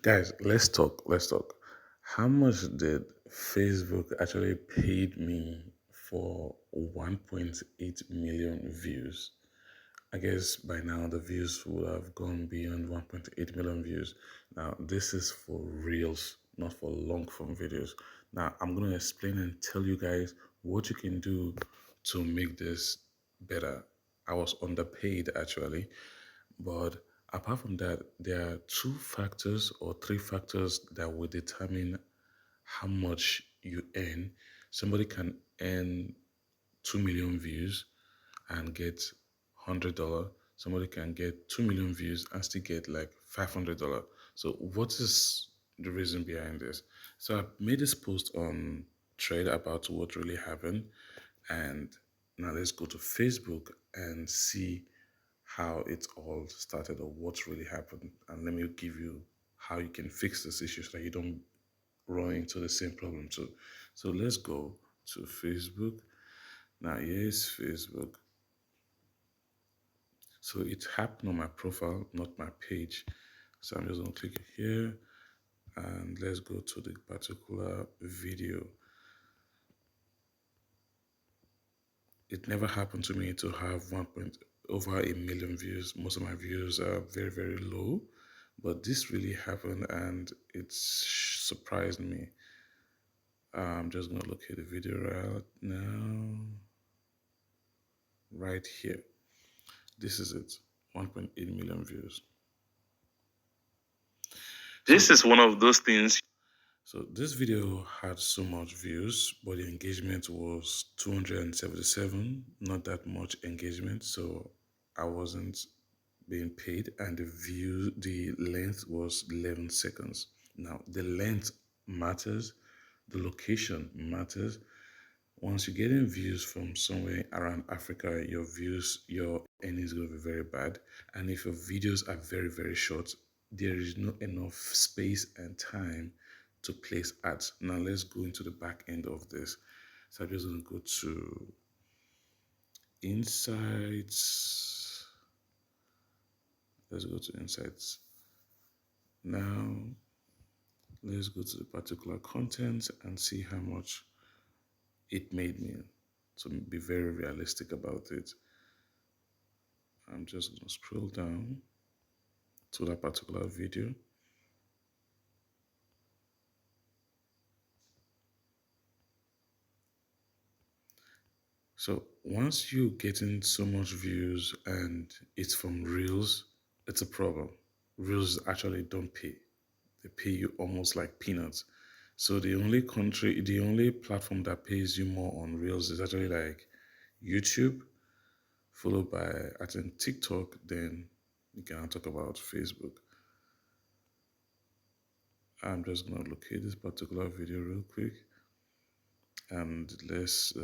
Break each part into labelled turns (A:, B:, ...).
A: Guys, let's talk. How much did Facebook actually paid me for 1.8 million views? I guess by now the views would have gone beyond 1.8 million views. Now, this is for reels, not for long form videos. Now, I'm going to explain and tell you guys what you can do to make this better. I was underpaid actually, but apart from that, there are two factors or three factors that will determine how much you earn. Somebody can earn 2 million views and get $100. Somebody can get 2 million views and still get like $500. So what is the reason behind this? So I made this post on Trade about what really happened, and now let's go to Facebook and see how it all started or what really happened, and let me give you how you can fix this issue so that you don't run into the same problem too. So let's go to Facebook. Now here's Facebook. So it happened on my profile, not my page. So I'm just gonna click here and let's go to the particular video. It never happened to me to have over a million views. Most of my views are very, very low, but this really happened and it surprised me. I'm just gonna locate the video right now, right here. This is it, 1.8 million views. This is one of those things. So this video had so much views, but the engagement was 277, not that much engagement. So I wasn't being paid, and the length was 11 seconds. Now the length matters, the location matters. Once you're getting views from somewhere around Africa, your earnings going to be very bad. And if your videos are very, very short, there is not enough space and time to place ads. Now let's go into the back end of this. So I'm just going to go to Insights. Let's go to Insights. Now let's go to the particular content and see how much it made me. So be very realistic about it. I'm just going to scroll down to that particular video. So once you're getting so much views and it's from Reels, it's a problem. Reels actually don't pay. They pay you almost like peanuts. So the only platform that pays you more on Reels is actually like YouTube, followed by I think TikTok, then you can talk about Facebook. I'm just gonna locate this particular video real quick and let's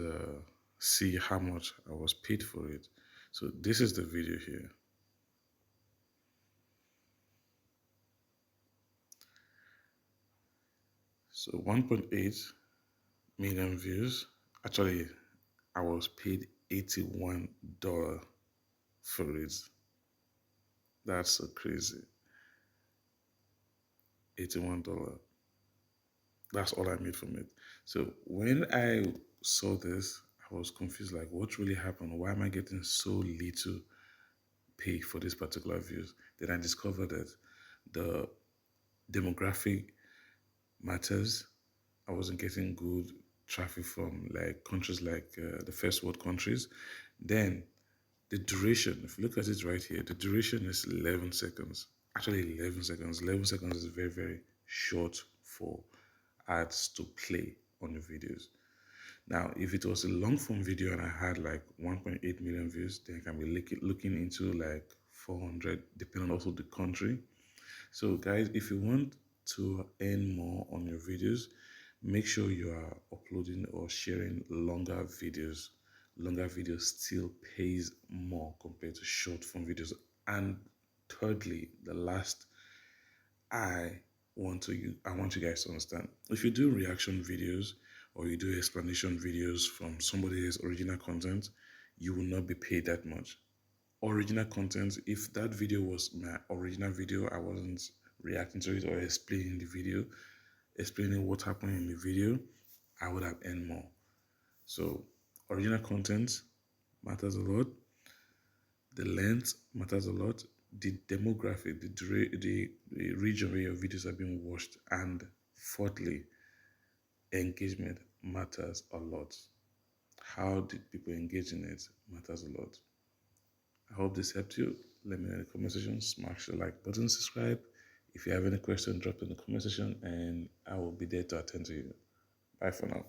A: see how much I was paid for it. So this is the video here. So 1.8 million views. Actually, I was paid $81 for it. That's so crazy. $81. That's all I made from it. So when I saw this, I was confused, like what really happened? Why am I getting so little pay for this particular views? Then I discovered that the demographic matters. I wasn't getting good traffic from like countries like the first world countries. Then the duration, if you look at it right here, the duration is 11 seconds. Actually 11 seconds. 11 seconds is very, very short for ads to play on your videos. Now, if it was a long form video and I had like 1.8 million views, then I can be looking into like 400, depending on also the country. So guys, if you want to earn more on your videos, make sure you are uploading or sharing longer videos. Longer videos still pays more compared to short form videos. And thirdly, the last I want you guys to understand. If you do reaction videos or you do explanation videos from somebody else's original content, you will not be paid that much. Original content, if that video was my original video, I wasn't reacting to it or explaining the video, explaining what happened in the video, I would have earned more. So original content matters a lot. The length matters a lot. The demographic, the region where your videos are being watched, and fourthly, engagement matters a lot. How did people engage in it matters a lot. I hope this helped you. Let me know in the comment section. Smash the like button, subscribe. If you have any question, drop in the comment section and I will be there to attend to you. Bye for now.